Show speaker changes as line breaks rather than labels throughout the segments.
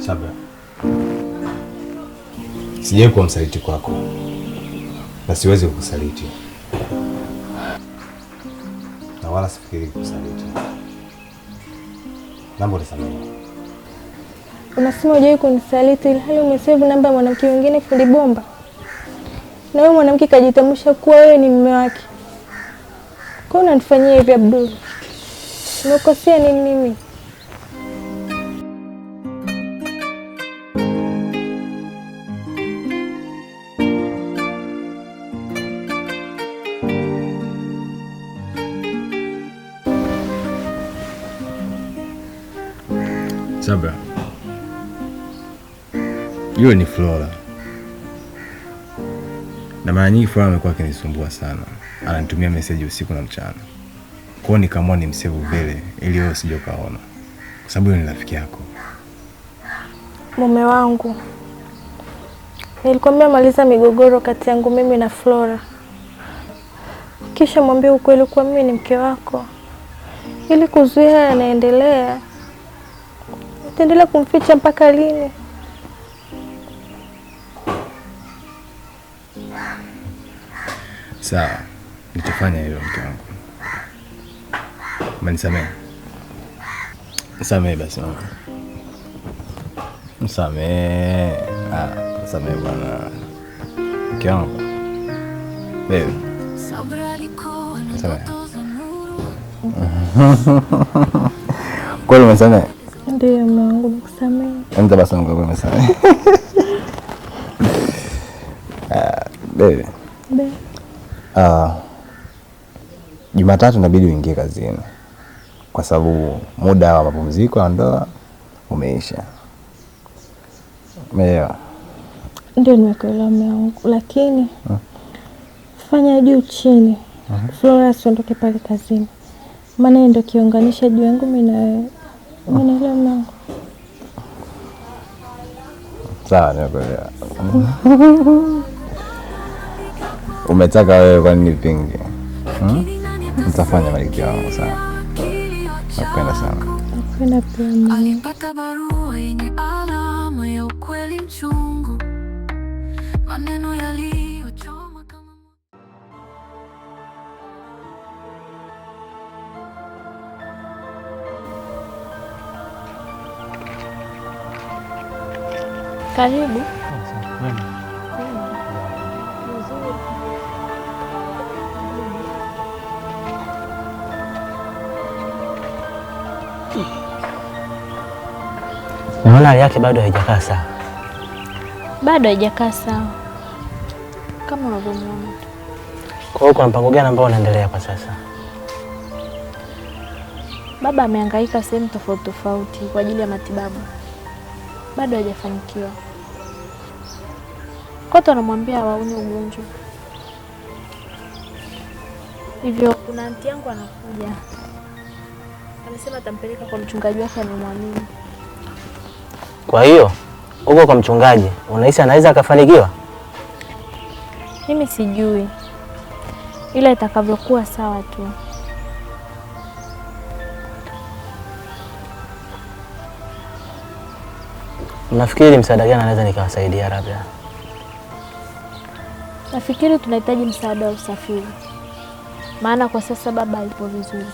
Sabra, sijawahi kuwa msaliti kwako na siwezi kukusaliti, na wala sifikiri kukusaliti. Naomba unisamehe.
Unasema hujawahi kunisaliti ilhali umesave namba ya mwanamke mwingine fundi bomba, na wewe mwanamke kajitambulisha kuwa wewe ni mume wake. Kwa nini unanifanyia hivi Abdul? Nimekosea nini mimi?
Sabra, yule ni Flora. Na mara nyingi Flora amekuwa akinisumbua sana. Ananitumia message usiku na mchana. Kwa hiyo nikaamua nimsave vile ili wewe usije kaona. Kwa sababu yule ni rafiki yako.
Mume wangu, nilikwambia maliza migogoro kati yangu mimi na Flora, kisha mwambie ukweli kwa mimi ni mke wako, ili kuzuia yanaendelea. Utaendelea kumficha mpaka lini?
Sawa, nitafanya hilo mke wangu. Umenisamehe? Nisamehe basi mama. Nisamehe. Nisamehe bwana. Mke wangu. Baby. Nisamehe. Kweli umenisamehe?
Ndiyo Mungu, nikusamehe.
Nenda basi Mungu umenisamehe. Baby.
Baby.
Jumatatu inabidi uingie kazini kwa sababu muda wa mapumziko ya ndoa umeisha. Umeelewa?
Ndio nimekuelewa mume wangu, lakini fanya juu chini. Flora asiondoke pale kazini, maana ndio kiunganisha juu yangu mimi na wewe. Umeelewa mume wangu?
Sawa, nimekuelewa. Umetaka wewe kwa nini pingi? Nitafanya maliki yangu sana. Nakupenda sana.
Nakupenda pia.
Alipata barua yenye alama ya ukweli mchungu, maneno yaliyochoma kama
Karibu.
Naona hali yake bado haijakaa sawa.
Bado haijakaa sawa kama unavyomuona.
Kwa hiyo kuna mpango gani ambao unaendelea kwa sasa?
Baba amehangaika sehemu tofauti tofauti kwa ajili ya matibabu, bado hajafanikiwa. Kote anamwambia waone ugonjwa. Hivyo kuna anti yangu anakuja, amesema atampeleka kwa mchungaji wake anamwamini.
Kwa hiyo uko kwa mchungaji, unahisi anaweza akafanikiwa?
Mimi sijui, ila itakavyokuwa sawa tu.
Unafikiri msaada gani anaweza nikawasaidia labda?
Nafikiri tunahitaji msaada wa usafiri, maana kwa sasa baba yupo vizuri.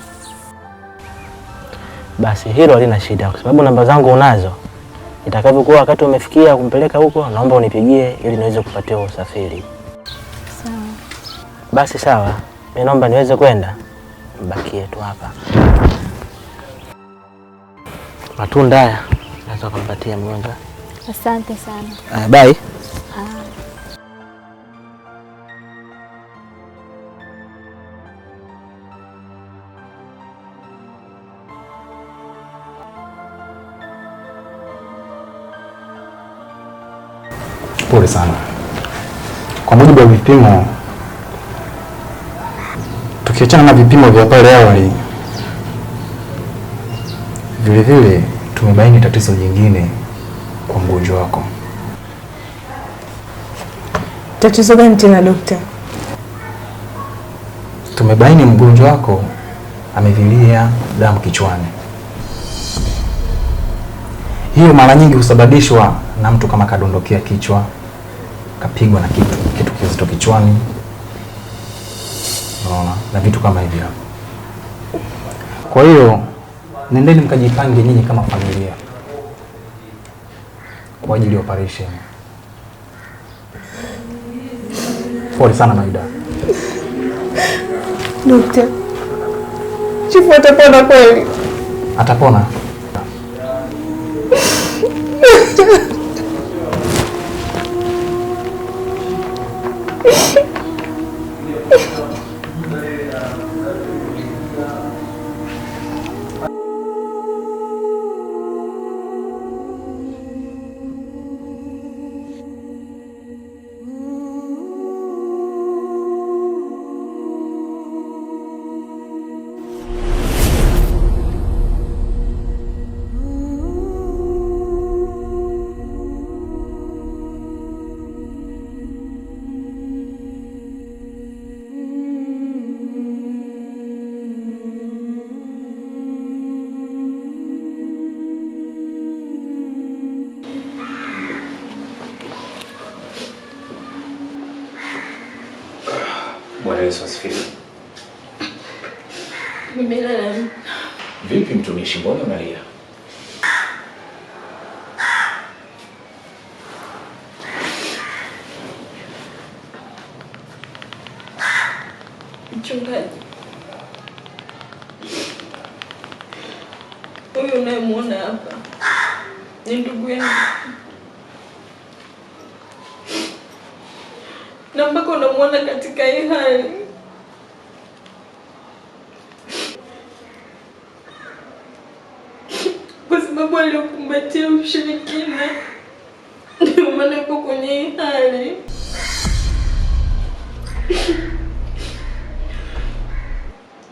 Basi hilo halina shida kwa sababu namba zangu unazo. Itakavyokuwa wakati umefikia kumpeleka huko, naomba unipigie ili niweze kupatia usafiri.
Sawa.
Basi sawa. Mimi naomba niweze kwenda. Mbakie tu hapa. Matunda haya naweza kumpatia mgonjwa.
Asante sana.
Bye.
Pole sana. Kwa mujibu wa vipimo, tukiachana na vipimo vya pale awali, vile vile tumebaini tatizo jingine kwa mgonjwa wako.
Tatizo gani tena daktari?
Tumebaini mgonjwa wako amevilia damu kichwani. Hiyo mara nyingi husababishwa na mtu kama kadondokea kichwa, kapigwa na kitu kizito kichwani, unaona, na vitu kama hivyo. Kwa hiyo nendeni mkajipange nyinyi kama familia kwa ajili ya operation. Pole sana Maida.
Dokta, Chifu atapona kweli?
Atapona.
Bwana Yesu asifiwe.
Nimelala.
Vipi mtumishi, mbona unalia?
Mchungaji, huyu unayemwona hapa ni ndugu yangu, na mpaka unamwona katika hii hali kwa sababu aliyokumbatia ushirikina, ndio maana yuko kwenye hii hali.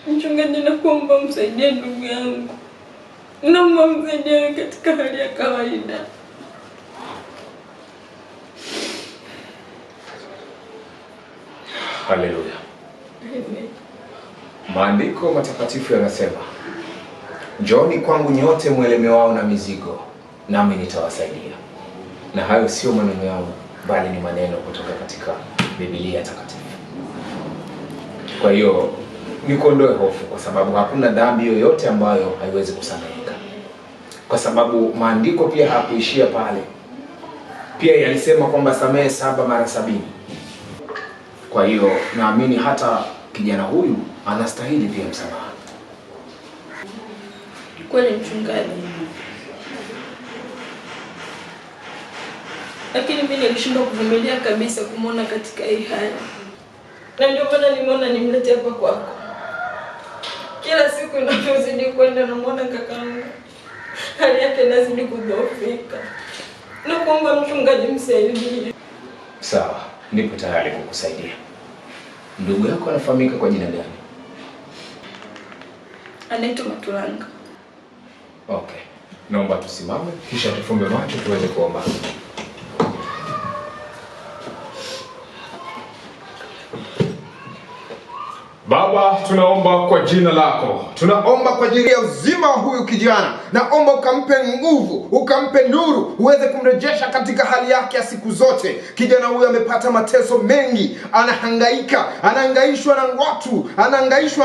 Mchungaji, nakuomba msaidie ndugu yangu, naomba msaidie katika hali ya kawaida.
Haleluya.
Amen.
Maandiko matakatifu yanasema, njooni kwangu nyote mwelemewao na mizigo, nami nitawasaidia. Na hayo sio maneno yangu, bali ni maneno kutoka katika Biblia takatifu. Kwa hiyo nikuondoe hofu, kwa sababu hakuna dhambi yoyote ambayo haiwezi kusameheka. Kwa sababu maandiko pia hakuishia pale. Pia yalisema kwamba samehe 7 mara 70. Kwa hiyo naamini hata kijana huyu anastahili pia msamaha.
Kweli mchungaji, lakini mimi nilishindwa kuvumilia kabisa kumwona katika hii hali, na ndio maana nimeona nimlete hapa kwako. Kila siku inavyozidi kwenda namuona kakaangu hali yake inazidi kudhoofika. Nakuomba mchungaji, msaidie.
Sawa, nipo tayari kukusaidia. Ndugu yako anafahamika kwa jina gani?
Anaitwa Matulanga.
Okay. Naomba tusimame kisha tufumbe macho tuweze kuomba.
Baba, tunaomba kwa jina lako, tunaomba kwa ajili ya uzima wa huyu kijana. Naomba ukampe nguvu, ukampe nuru, uweze kumrejesha katika hali yake ya siku zote. Kijana huyu amepata mateso mengi, anahangaika, anahangaishwa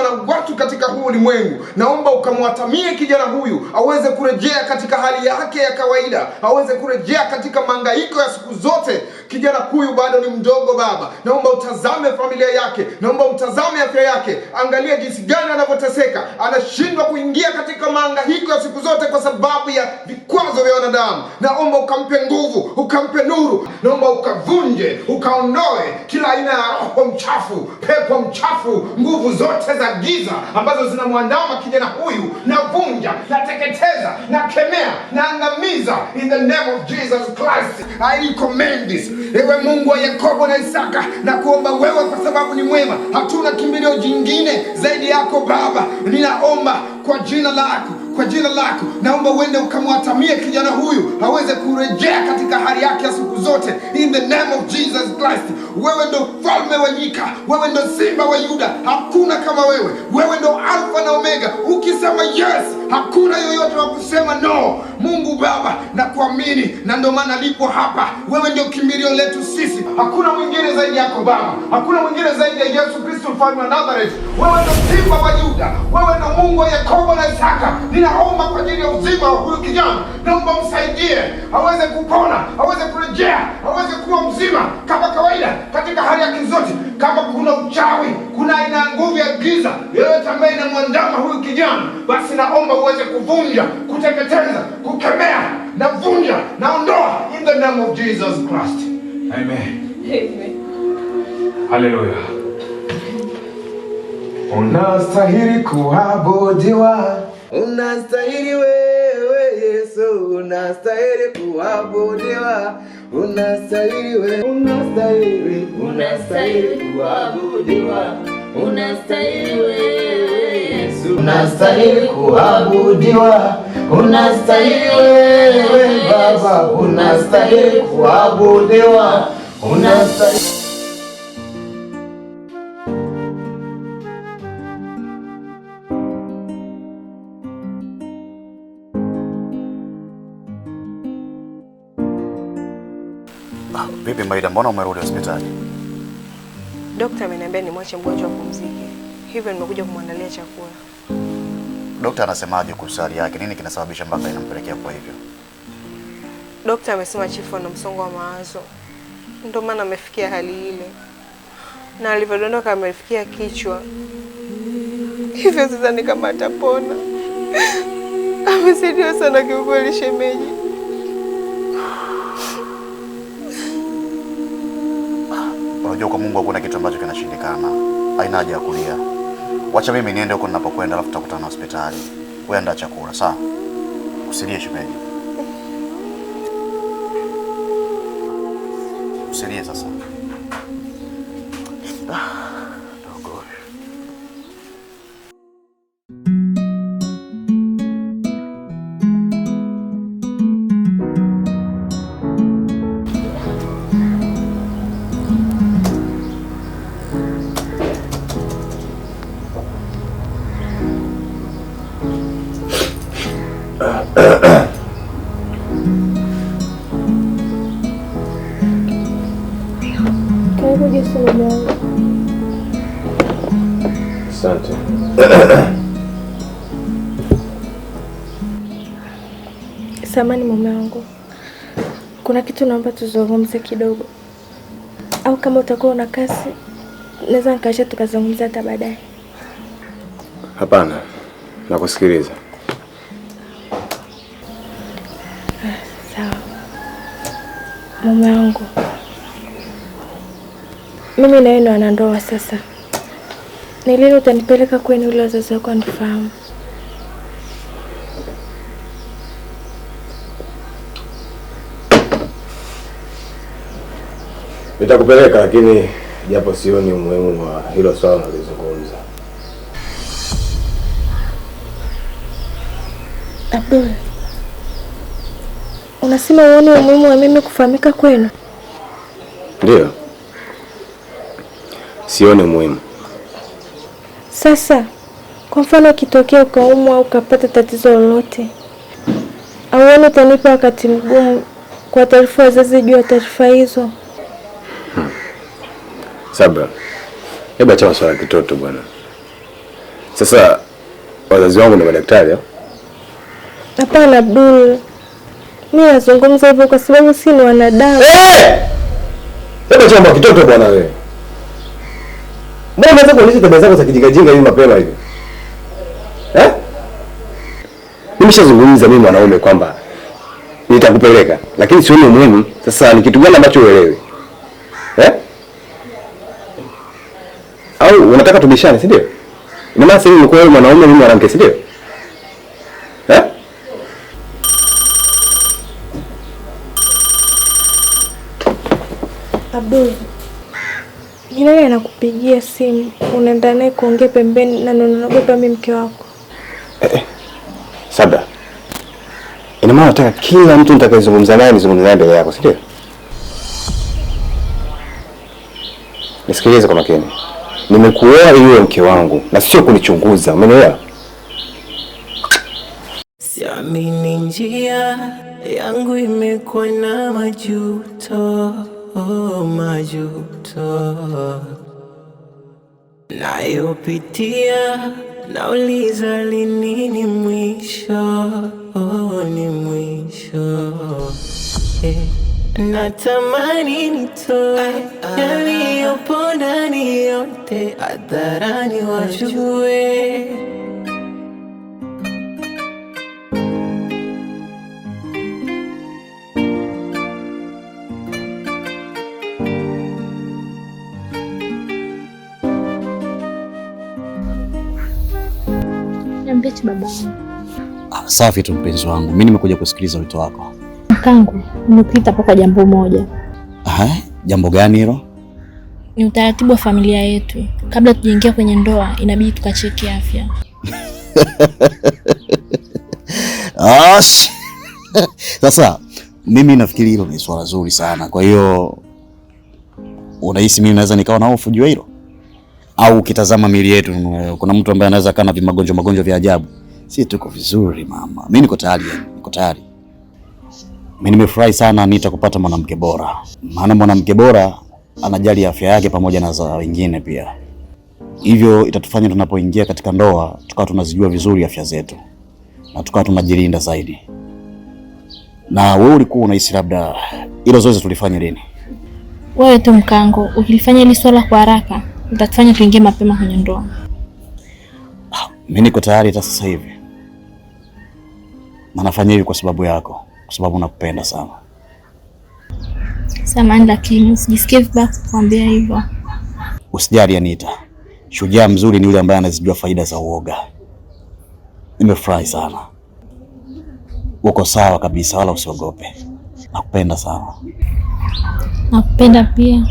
na watu katika huu ulimwengu. Naomba ukamwatamie kijana huyu, aweze kurejea katika hali yake ya kawaida, aweze kurejea katika mahangaiko ya siku zote. Kijana huyu bado ni mdogo Baba, naomba utazame familia yake, naomba utazame afya yake. Angalia jinsi gani anavyoteseka, anashindwa kuingia katika mahangaiko ya siku zote kwa sababu ya vikwazo vya wanadamu. Naomba ukampe nguvu, ukampe nuru. Naomba ukavunje, ukaondoe kila aina ya roho mchafu, pepo mchafu, nguvu zote za giza ambazo zinamwandama kijana huyu. Navunja, nateketeza, nakemea, naangamiza in the name of Jesus Christ. I recommend this. Ewe Mungu wa Yakobo na Isaka, na kuomba wewe kwa sababu ni mwema. Hatuna kimbilio jingine zaidi yako Baba. Ninaomba kwa jina lako, naomba uende ukamwatamie kijana huyu, aweze kurejea katika hali yake ya siku zote in the name of Jesus Christ. Wewe ndo mfalme wa nyika, wewe ndo simba wa Yuda, hakuna kama wewe. Wewe ndo Alfa na Omega. Ukisema yes, Hakuna yoyote wa kusema no. Mungu Baba, na kuamini, na ndio maana lipo hapa. Wewe ndio kimbilio letu sisi. Hakuna mwingine zaidi yako Baba. Hakuna mwingine zaidi ya Yesu Kristo mfalme wa Nazareth. Wewe ndio Simba wa Yuda. Wewe ndio Mungu wa Yakobo na Isaka. Ninaomba kwa ajili ya uzima wa huyu kijana. Naomba msaidie, aweze kupona, aweze kurejea, aweze kuwa mzima kama kawaida katika hali yake zote. Kama kuna uchawi, kuna aina nguvu ya giza yoyote ambaye inamwandama huyu kijana, basi naomba uweze kuvunja, kuteketeza, kukemea, na vunja, naondoa in the name of Jesus Christ. Amen.
Amen.
Hallelujah. Unastahili kuabudiwa.
Unastahili wewe Yesu, unastahili kuabudiwa. Unastahili wewe, unastahili kuabudiwa. Unastahili wewe Yesu, unastahili kuabudiwa. Unastahili wewe Baba, unastahili kuabudiwa. Unastahili.
Vipi Maida, mbona umerudi hospitali?
Daktari ameniambia nimwache mgonjwa apumzike. Hivyo nimekuja kumwandalia chakula.
Daktari anasemaje kuhusu hali yake? Nini kinasababisha mpaka inampelekea kwa hivyo?
Daktari amesema chifu ana msongo wa mawazo. Ndio maana amefikia hali ile. Na alivyodondoka amefikia kichwa. Hivyo sidhani kama atapona. Amesaidia sana kiukweli shemeji.
Unajua kwa Mungu hakuna kitu ambacho kinashindikana. Haina haja ya kulia. Wacha mimi niende huko ninapokwenda, alafu tutakutana hospitali. Wewe andaa chakula, sawa? Usilie shemeji. Usilie sasa. Dogo.
Karibu Yesu mwanangu.
Asante.
Samahani mume wangu. Kuna kitu naomba tuzungumze kidogo. Au kama utakuwa una kasi, naweza nikaacha tukazungumza hata baadaye.
Hapana. Nakusikiliza.
Sawa. Mume wangu. Mimi na yeye wana ndoa sasa. Ni lini utanipeleka kwenu ili wazazi wako wanifahamu?
Nitakupeleka, lakini japo sioni umuhimu wa hilo swala unalizungumza.
Abdul, unasema uone umuhimu wa mimi kufahamika kwenu?
Ndio. Sioni umuhimu.
Sasa, kwa mfano ukitokea ukaumwa au ukapata tatizo lolote, au utanipa wakati mgumu kwa taarifa wazazi juu ya taarifa hizo?
Sabra, hebu acha maswala ya kitoto bwana. Sasa wazazi wangu ni madaktari au?
Hapana Abdul. Mimi nazungumza hivyo kwa sababu si ni wanadamu.
Hebu acha mambo ya kitoto bwana wewe. Mbona unaweza kuonyesha tabia zako za kijingajinga hivi mapema hivi? Nimeshazungumza mimi mwanaume kwamba nitakupeleka, lakini sioni umuhimu. Sasa ni kitu gani ambacho uelewi? Au unataka tubishane, si ndio? Ina maana sasa ni kwa wewe mwanaume, mimi mwanamke, si ndio?
Abdul, nani anakupigia simu? Unaenda naye kuongea pembeni na unaogopa mimi mke wako.
Sabra, ina maana nataka kila mtu nitakayezungumza naye nizungumze naye mbele yako, si ndio? Nisikilize kwa makini. Nimekuoa iwe mke wangu na sio kunichunguza, umeelewa?
Naamini njia yangu imekuwa na majuto, majuto nayopitia, nauliza lini ni mwisho, ni mwisho. Natamani nitoe yaliyopo ndani yote hadharani wajue.
Niambie tu baba.
Safi tu mpenzi wangu, mimi nimekuja kusikiliza wito wako.
Mkangu, nimekuita hapa kwa jambo moja.
Jambo gani hilo?
Ni utaratibu wa familia yetu. Kabla tujaingia kwenye ndoa, inabidi tukacheki afya.
Sasa mimi nafikiri hilo ni swala zuri sana. Kwa hiyo unahisi mimi naweza nikawa na hofu juu hilo? Au ukitazama miili yetu kuna mtu ambaye anaweza kana magonjwa vya ajabu? Si tuko vizuri mama. Mimi niko tayari, niko tayari. Mimi nimefurahi sana nitakupata mwanamke bora. Maana mwanamke bora anajali afya yake pamoja na za wengine pia. Hivyo itatufanya tunapoingia katika ndoa tukawa tunazijua vizuri afya zetu na tukawa tunajilinda zaidi. Na wewe ulikuwa unahisi labda hilo zoezi tulifanya lini?
Wewe tu Mkango, ukilifanya hili swala kwa haraka utatufanya tuingie mapema kwenye ndoa.
Mimi niko tayari hata sasa hivi. Na nafanya hivi kwa sababu yako, kwa sababu nakupenda sana.
Samahani lakini usijisikie vibaya kukwambia hivyo.
Usijali Anita. Shujaa mzuri ni yule ambaye anazijua faida za uoga. Nimefurahi sana. Uko sawa kabisa, wala usiogope. Nakupenda sana.
Nakupenda pia.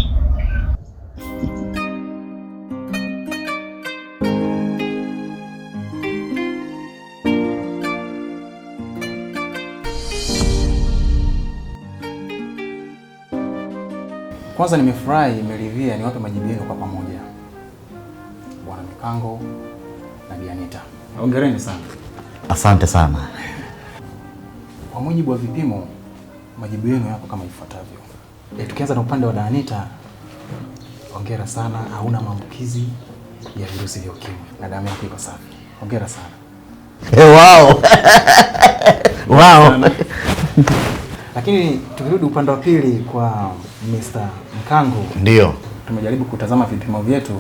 Kwanza nimefurahi nimeridhia niwape majibu yenu kwa pamoja. Bwana Mkango na Bi Anita. Hongereni sana.
Asante sana.
Kwa mujibu wa vipimo, majibu yenu yako kama ifuatavyo. Tukianza na upande wa Bi Anita, hongera sana, hauna maambukizi ya virusi vya ukimwi na damu yako iko safi. Hongera sana.
Wow. Wow.
Lakini tukirudi upande wa pili kwa Mr. Mkango.
Ndio.
Tumejaribu kutazama vipimo vyetu,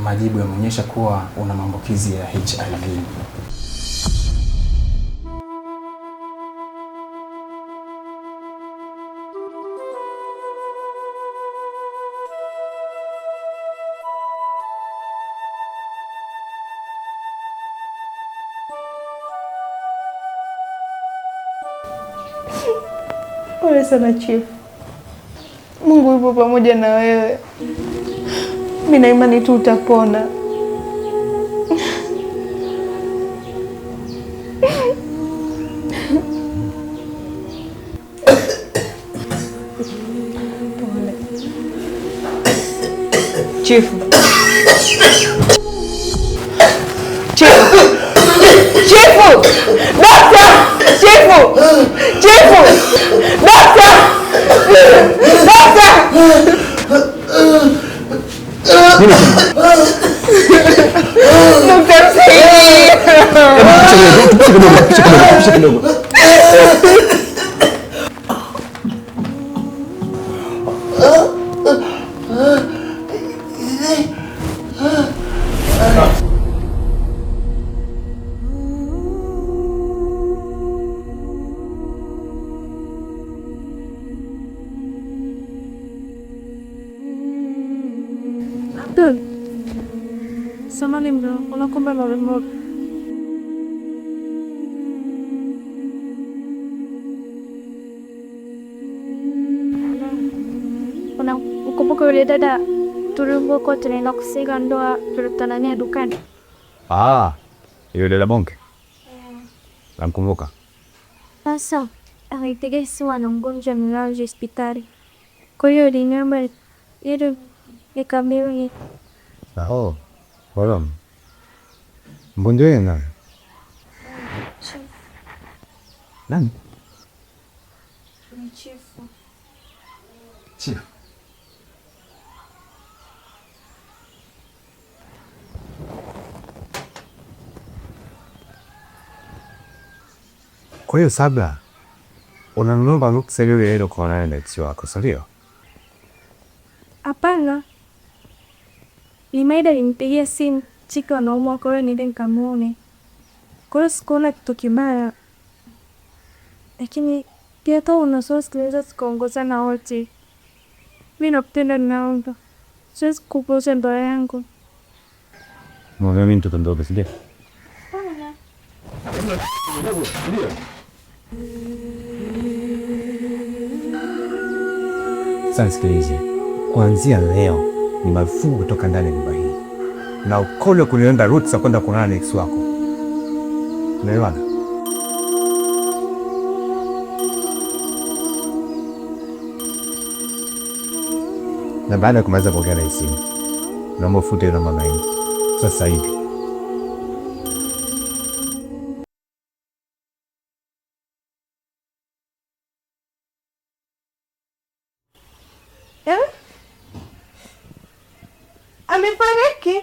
majibu yameonyesha kuwa una maambukizi ya HIV.
Pole sana Chief. Mungu yupo pamoja na wewe. Mimi na imani tu utapona. Pole. Chief. Chief. Chief. Doctor. Chief. Chief. Doctor. Doctor. Dokter sini. Pisha kidogo. Samahani bro, unakomba na remote. Unakumbuka yule dada tuliokuwa tunaenda kusiga ndoa tulikutana naye dukani?
Yule dada Bonke. Namkumbuka.
Sasa alitegesiwa na mgonjwa mlaji hospitali. Kwa hiyo aliniomba ili nikamwone.
Wala. Mgonjwa yeye nani? Nani?
Ni Chifu.
Chifu. Kwa hiyo Sabla, unanunua ruksa ile ile kwa nani na ex wako, sio?
Hapana. Limaida alinipigia simu Chiki anaumwa, kwa hiyo niende nikamuone. Kwa hiyo sikuona kitu kibaya. Lakini pia tu unasosi tunaweza tukaongozana wote. Mimi nakupenda naomba. Siwezi kukuposha ndoa yangu.
Mbona mimi mtoto mdogo sije?
Hapana.
Sasa sikilize. Kuanzia leo ni marufuku kutoka ndani ya nyumba hii. Na ukole kunienda ruksa kwenda kuonana na ex wako. Unaelewana? Na baada ya kumaliza kuongea na simu, naomba ufute namba 9 sasa hivi.
Amefariki?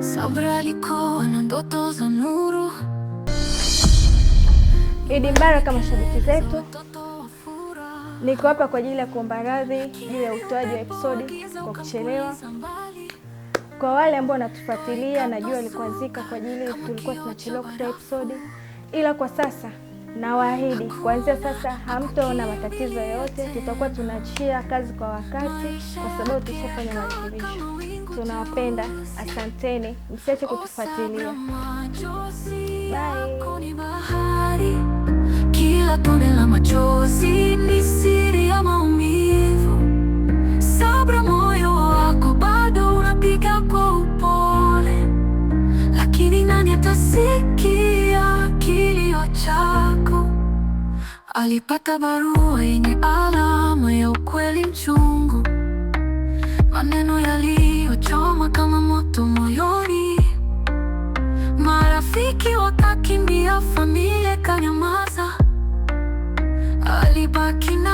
Sabra alikuwa na ndoto za nuru.
Idi Mbaraka, mashabiki zetu, niko hapa kwa ajili ya kuomba radhi juu ya utoaji wa episodi kwa kuchelewa. Kwa wale ambao wanatufuatilia, najua ilikuanzika kwa ajili tulikuwa tunachelewa kutoa episodi, ila kwa sasa nawaahidi kuanzia sasa hamtaona matatizo yoyote. Tutakuwa tunaachia kazi kwa wakati kwa sababu tushafanya marekebisho. Tunawapenda, asanteni, msiache kutufuatilia. Bye.
Kila tone la machozi ni siri ya maumivu. Sabra, moyo wako bado unapiga kwa upole, lakini nani atasikia kilio chako? Alipata barua yenye alama ya ukweli mchungu, maneno yaliyochoma kama moto moyoni. Marafiki wakakimbia, familia kanyamaza. Alibaki na